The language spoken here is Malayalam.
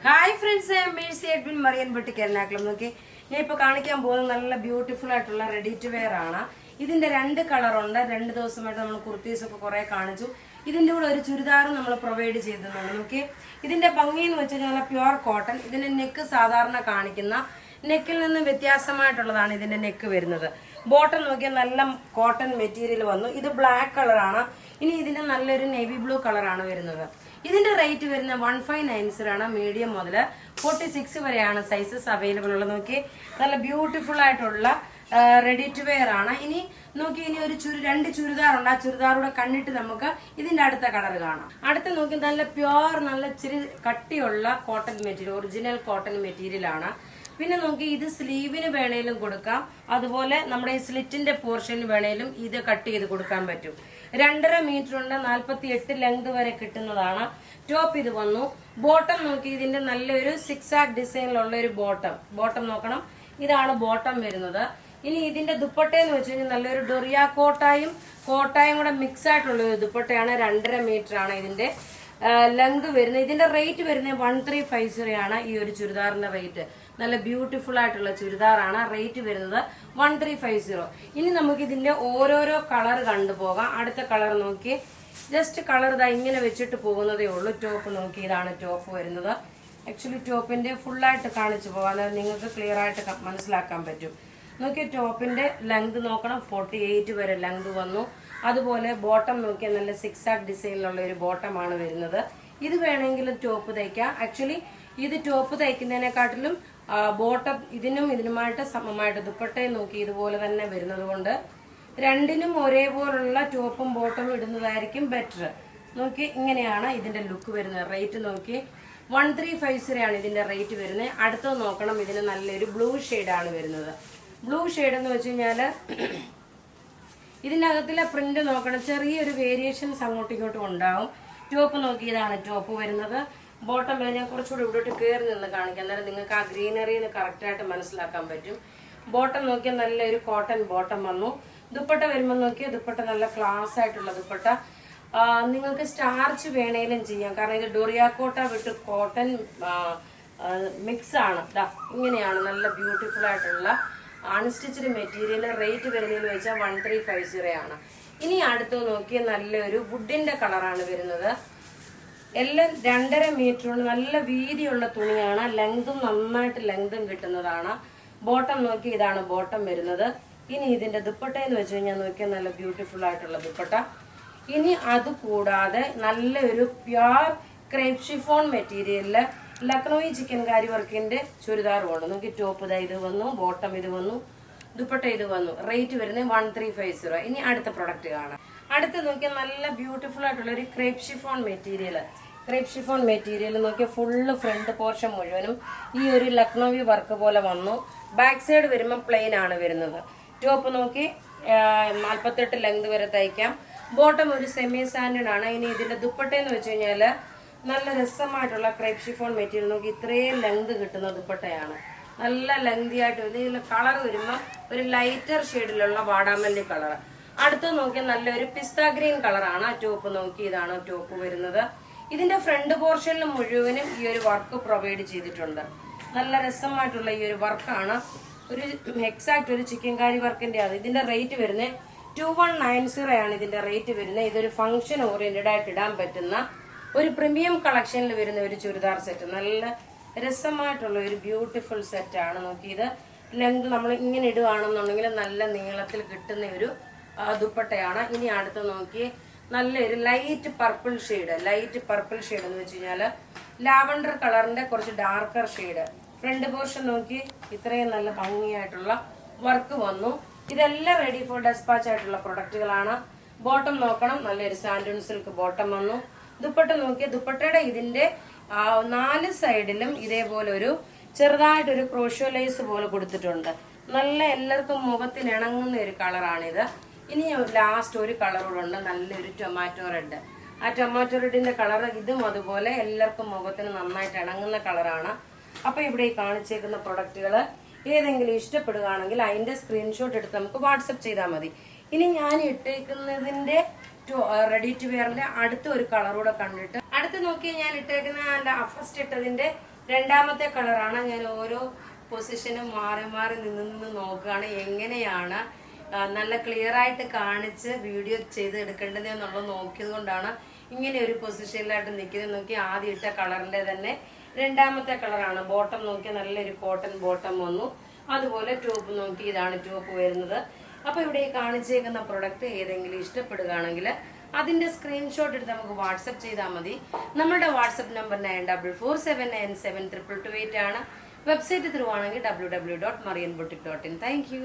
ഹായ് ഫ്രണ്ട്സ്, മേഴ്സി എഡ്വിൻ മറിയൻ ബുട്ടിക് എറണാകുളം. നോക്കി, ഞാൻ ഇപ്പൊ കാണിക്കാൻ പോകുന്നത് നല്ല ബ്യൂട്ടിഫുൾ ആയിട്ടുള്ള റെഡി ടു വെയർ ആണ്. ഇതിന്റെ രണ്ട് കളറുണ്ട്. 2 ദിവസമായിട്ട് നമ്മൾ കുർത്തീസ് ഒക്കെ കുറെ കാണിച്ചു. ഇതിന്റെ കൂടെ ഒരു ചുരിദാറും നമ്മൾ പ്രൊവൈഡ് ചെയ്തിട്ടുണ്ട്. നോക്കി, ഇതിന്റെ ഭംഗി എന്ന് വെച്ചാൽ നല്ല പ്യുവർ കോട്ടൺ. ഇതിന്റെ നെക്ക് സാധാരണ കാണിക്കുന്ന നെക്കിൽ നിന്ന് വ്യത്യാസമായിട്ടുള്ളതാണ് ഇതിന്റെ നെക്ക് വരുന്നത്. ബോട്ടം നോക്കിയാൽ നല്ല കോട്ടൺ മെറ്റീരിയൽ വന്നു. ഇത് ബ്ലാക്ക് കളറാണ്. ഇനി ഇതിന്റെ നല്ലൊരു നേവി ബ്ലൂ കളറാണ് വരുന്നത്. ഇതിന്റെ റേറ്റ് വരുന്ന 1590 ആണ്. മീഡിയം മുതൽ 46 വരെയാണ് സൈസസ് അവൈലബിൾ ഉള്ളത്. നോക്കി, നല്ല ബ്യൂട്ടിഫുൾ ആയിട്ടുള്ള റെഡി ടു വെയർ ആണ്. ഇനി നോക്കി, ഇനി ഒരു രണ്ട് ചുരിദാറുണ്ട്. ആ ചുരിദാറൂടെ കണ്ടിട്ട് നമുക്ക് ഇതിന്റെ അടുത്ത കളർ കാണാം. അടുത്ത നോക്കി, നല്ല പ്യുവർ നല്ല ഇച്ചിരി കട്ടിയുള്ള cotton material, original cotton material ആണ്. പിന്നെ നോക്കി, ഇത് സ്ലീവിന് വേണേലും കൊടുക്കാം, അതുപോലെ നമ്മുടെ ഈ സ്ലിറ്റിന്റെ പോർഷന് വേണേലും ഇത് കട്ട് ചെയ്ത് കൊടുക്കാൻ പറ്റും. 2.5 മീറ്റർ ഉണ്ട്, 48 ലെങ്ത് വരെ കിട്ടുന്നതാണ്. ടോപ്പ് ഇത് വന്നു. ബോട്ടം നോക്കി, ഇതിന്റെ നല്ലൊരു 6 ആക്ക് ഡിസൈനിലുള്ള ഒരു ബോട്ടം നോക്കണം. ഇതാണ് ബോട്ടം വരുന്നത്. ഇനി ഇതിന്റെ ദുപ്പട്ടയെന്ന് വെച്ച് കഴിഞ്ഞാൽ നല്ലൊരു ഡൊറിയ കോട്ടായും കൂടെ മിക്സ് ആയിട്ടുള്ള ഒരു ദുപ്പട്ടയാണ്. 2.5 മീറ്റർ ആണ് ഇതിന്റെ ലെങ്ത് വരുന്നത്. ഇതിന്റെ റേറ്റ് വരുന്നത് 1350 ആണ്. ഈ ഒരു ചുരിദാറിന്റെ റേറ്റ് നല്ല ബ്യൂട്ടിഫുൾ ആയിട്ടുള്ള ചുരിദാറാണ്. റേറ്റ് വരുന്നത് 1350. ഇനി നമുക്ക് ഇതിന്റെ ഓരോരോ കളർ കണ്ടുപോകാം. അടുത്ത കളർ നോക്കി, ജസ്റ്റ് കളർ ഇതാ ഇങ്ങനെ വെച്ചിട്ട് പോകുന്നതേ ഉള്ളൂ. ടോപ്പ് നോക്കി, ഇതാണ് ടോപ്പ് വരുന്നത്. ആക്ച്വലി ടോപ്പിന്റെ ഫുള്ളായിട്ട് കാണിച്ചു പോകാം, അതായത് നിങ്ങൾക്ക് ക്ലിയർ ആയിട്ട് മനസ്സിലാക്കാൻ പറ്റും. നോക്കി, ടോപ്പിന്റെ ലെങ്ത് നോക്കണം, 48 വരെ ലെങ്ത് വന്നു. അതുപോലെ ബോട്ടം നോക്കിയാൽ നല്ല 6 ആക്ക് ഡിസൈനിലുള്ള ഒരു ബോട്ടമാണ് വരുന്നത്. ഇത് വേണമെങ്കിലും ടോപ്പ് തയ്ക്കാം. ആക്ച്വലി ഇത് ടോപ്പ് തയ്ക്കുന്നതിനെക്കാട്ടിലും ബോട്ടം ഇതിനുമായിട്ട് സമമായിട്ട് ദുപ്പട്ടയെ നോക്കി ഇതുപോലെ തന്നെ വരുന്നത് കൊണ്ട് രണ്ടിനും ഒരേപോലുള്ള ടോപ്പും ബോട്ടവും ഇടുന്നതായിരിക്കും ബെറ്റർ. നോക്കി, ഇങ്ങനെയാണ് ഇതിന്റെ ലുക്ക് വരുന്നത്. റേറ്റ് നോക്കി 1350 ആണ് ഇതിന്റെ റേറ്റ് വരുന്നത്. അടുത്തത് നോക്കണം, ഇതിന് നല്ലൊരു ബ്ലൂ ഷെയ്ഡാണ് വരുന്നത്. ബ്ലൂ ഷെയ്ഡ് എന്ന് വെച്ച് കഴിഞ്ഞാല് ഇതിനകത്തിലെ പ്രിന്റ് നോക്കണം, ചെറിയൊരു വേരിയേഷൻസ് അങ്ങോട്ടും ഇങ്ങോട്ടും ഉണ്ടാവും. ടോപ്പ് നോക്കി, ഇതാണ് ടോപ്പ് വരുന്നത്. ബോട്ടം ഞാൻ കുറച്ചുകൂടി ഇവിടോട്ട് കയറി നിന്ന് കാണിക്കാം, അന്നേരം നിങ്ങൾക്ക് ആ ഗ്രീനറിന്ന് കറക്റ്റായിട്ട് മനസ്സിലാക്കാൻ പറ്റും. ബോട്ടം നോക്കിയാൽ നല്ലൊരു കോട്ടൺ ബോട്ടം വന്നു. ദുപ്പട്ട വരുമ്പോൾ നോക്കിയാൽ ദുപ്പട്ട നല്ല ക്ലാസ് ആയിട്ടുള്ള ദുപ്പട്ട. നിങ്ങൾക്ക് സ്റ്റാർച്ച് വേണേലും ചെയ്യാം, കാരണം ഇത് ഡൊറിയ കോട്ട വിട്ട് കോട്ടൺ മിക്സ് ആണ്. ഇങ്ങനെയാണ് നല്ല ബ്യൂട്ടിഫുൾ ആയിട്ടുള്ള അൺസ്റ്റിച്ച്ഡ് മെറ്റീരിയൽ. റേറ്റ് വരുന്നതെന്ന് വെച്ചാൽ 1350 ആണ്. ഇനി അടുത്ത് നോക്കിയാൽ നല്ലൊരു വുഡിന്റെ കളറാണ് വരുന്നത്. എല്ലാം 2.5 മീറ്റർ ഉണ്ട്. നല്ല വീതിയുള്ള തുണിയാണ്. ലെങ്തും നന്നായിട്ട് ലെങ്തും കിട്ടുന്നതാണ്. ബോട്ടം നോക്കി, ഇതാണ് ബോട്ടം വരുന്നത്. ഇനി ഇതിന്റെ ദുപ്പട്ട എന്ന് വെച്ച് കഴിഞ്ഞാൽ നോക്കിയാൽ നല്ല ബ്യൂട്ടിഫുൾ ആയിട്ടുള്ള ദുപ്പട്ട. ഇനി അത് കൂടാതെ നല്ലൊരു pure crepe chiffon മെറ്റീരിയലില് Lucknowi chikankari വർക്കിന്റെ ചുരിദാറുമാണ്. നോക്കി, ടോപ്പ് ഇതാ ഇത് വന്നു, ബോട്ടം ഇത് വന്നു, ദുപ്പട്ട ഇത് വന്നു. റേറ്റ് വരുന്നത് 1350. ഇനി അടുത്ത പ്രൊഡക്റ്റ് കാണാം. അടുത്ത് നോക്കിയാൽ നല്ല ബ്യൂട്ടിഫുൾ ആയിട്ടുള്ള ഒരു ക്രേപ്പ് ഷിഫോൺ മെറ്റീരിയൽ നോക്കിയാൽ ഫുള്ള് ഫ്രണ്ട് പോർഷൻ മുഴുവനും ഈ ഒരു ലക്നോവി വർക്ക് പോലെ വന്നു. ബാക്ക് സൈഡ് വരുമ്പോൾ പ്ലെയിൻ ആണ് വരുന്നത്. ടോപ്പ് നോക്കി 48 ലെങ്ത് വരെ തയ്ക്കാം. ബോട്ടം ഒരു സെമി സാൻഡേർഡ് ആണ്. ഇനി ഇതിന്റെ ദുപ്പട്ടയെന്ന് വെച്ച് കഴിഞ്ഞാല് നല്ല രസമായിട്ടുള്ള ക്രേപ്പ് ഷിഫോൺ മെറ്റീരിയൽ നോക്കി ഇത്രയും ലെങ്ത് കിട്ടുന്ന ദുപ്പട്ടയാണ്. നല്ല ലെങ്തി ആയിട്ട് ഇതിൽ കളർ വരുമ്പോൾ ഒരു ലൈറ്റർ ഷെയ്ഡിലുള്ള വാടാമല്ലി കളർ. അടുത്ത് നോക്കിയാൽ നല്ലൊരു പിസ്ത ഗ്രീൻ കളറാണ്. ടോപ്പ് നോക്കി, ഇതാണ് ടോപ്പ് വരുന്നത്. ഇതിന്റെ ഫ്രണ്ട് പോർഷനിൽ മുഴുവനും ഈ ഒരു വർക്ക് പ്രൊവൈഡ് ചെയ്തിട്ടുണ്ട്. നല്ല രസമായിട്ടുള്ള ഈ ഒരു വർക്കാണ്. ഒരു എക്സാക്ട് ഒരു ചിക്കൻകാരി വർക്കിന്റെ ആണ്. ഇതിന്റെ റേറ്റ് വരുന്നത് 2190 ആണ് ഇതിന്റെ റേറ്റ് വരുന്നത്. ഇതൊരു ഫംഗ്ഷൻ ഓറിയന്റഡ് ആയിട്ട് ഇടാൻ പറ്റുന്ന ഒരു പ്രീമിയം കളക്ഷനിൽ വരുന്ന ഒരു ചുരിദാർ സെറ്റ്. നല്ല രസമായിട്ടുള്ള ഒരു ബ്യൂട്ടിഫുൾ സെറ്റ് ആണ്. നോക്കി, ഇത് ലെങ്ത് നമ്മൾ ഇങ്ങനെ ഇടുകയാണെന്നുണ്ടെങ്കിൽ നല്ല നീളത്തിൽ കിട്ടുന്ന ഒരു ദുപ്പട്ടയാണ്. ഇനി അടുത്ത് നോക്കി, നല്ലൊരു ലൈറ്റ് പർപ്പിൾ ഷെയ്ഡ് എന്ന് വെച്ച് കഴിഞ്ഞാല് ലാവണ്ടർ കളറിന്റെ കുറച്ച് ഡാർക്കർ ഷെയ്ഡ്. ഫ്രണ്ട് പോർഷൻ നോക്കി, ഇത്രയും നല്ല ഭംഗിയായിട്ടുള്ള വർക്ക് വന്നു. ഇതെല്ലാം റെഡി ഫോർ ഡെസ്പാച്ച് ആയിട്ടുള്ള പ്രൊഡക്റ്റുകളാണ്. ബോട്ടം നോക്കണം, നല്ലൊരു സാൻഡൂൺ സിൽക്ക് ബോട്ടം വന്നു. ദുപ്പട്ട നോക്കിയ ദുപ്പട്ടയുടെ ഇതിന്റെ 4 സൈഡിലും ഇതേപോലെ ഒരു ചെറുതായിട്ടൊരു ക്രോഷ്യോ ലൈസ് പോലെ കൊടുത്തിട്ടുണ്ട്. നല്ല എല്ലാവർക്കും മുഖത്തിന് ഇണങ്ങുന്ന ഒരു കളറാണിത്. ഇനി ലാസ്റ്റ് ഒരു കളറുണ്ട്, നല്ലൊരു ടൊമാറ്റോ റെഡ്. ആ ടൊമാറ്റോ റെഡിന്റെ കളർ ഇതും അതുപോലെ എല്ലാവർക്കും മുഖത്തിന് നന്നായിട്ട് ഇണങ്ങുന്ന കളറാണ്. അപ്പൊ ഇവിടെ ഈ കാണിച്ചേക്കുന്ന പ്രൊഡക്റ്റുകൾ ഏതെങ്കിലും ഇഷ്ടപ്പെടുകയാണെങ്കിൽ അതിന്റെ സ്ക്രീൻഷോട്ട് എടുത്ത് നമുക്ക് വാട്സപ്പ് ചെയ്താൽ മതി. ഇനി ഞാൻ ഇട്ടേക്കുന്നതിന്റെ റെഡി ടു വെയറിന്റെ അടുത്ത ഒരു കളറൂടെ കണ്ടിട്ട് അടുത്ത് നോക്കിയാൽ ഞാൻ ഇട്ടേക്കുന്ന ഫസ്റ്റ് ഇട്ടതിന്റെ രണ്ടാമത്തെ കളറാണ്. ഞാൻ ഓരോ പൊസിഷനും മാറി മാറി നിന്ന് നോക്കുകയാണ് എങ്ങനെയാണ് നല്ല ക്ലിയർ ആയിട്ട് കാണിച്ച് വീഡിയോ ചെയ്ത് എടുക്കേണ്ടത് എന്നുള്ളത് നോക്കിയത് കൊണ്ടാണ് ഇങ്ങനെ ഒരു പൊസിഷനിലായിട്ട് നിൽക്കുന്നത്. നോക്കി ആദ്യം ഇട്ട കളറിന്റെ തന്നെ രണ്ടാമത്തെ കളറാണ്. ബോട്ടം നോക്കി നല്ലൊരു കോട്ടൺ ബോട്ടം വന്നു. അതുപോലെ ടോപ്പ് നോക്കി ഇതാണ് ടോപ്പ് വരുന്നത്. അപ്പൊ ഇവിടെ ഈ കാണിച്ചേക്കുന്ന പ്രൊഡക്റ്റ് ഏതെങ്കിലും ഇഷ്ടപ്പെടുകയാണെങ്കിൽ അതിന്റെ സ്ക്രീൻഷോട്ട് എടുത്ത് നമുക്ക് വാട്സപ്പ് ചെയ്താൽ മതി. നമ്മളുടെ വാട്സപ്പ് നമ്പർ 9447972228 ആണ്. വെബ്സൈറ്റ് ത്രൂ ആണെങ്കിൽ www.marianboutique.in. Thank you.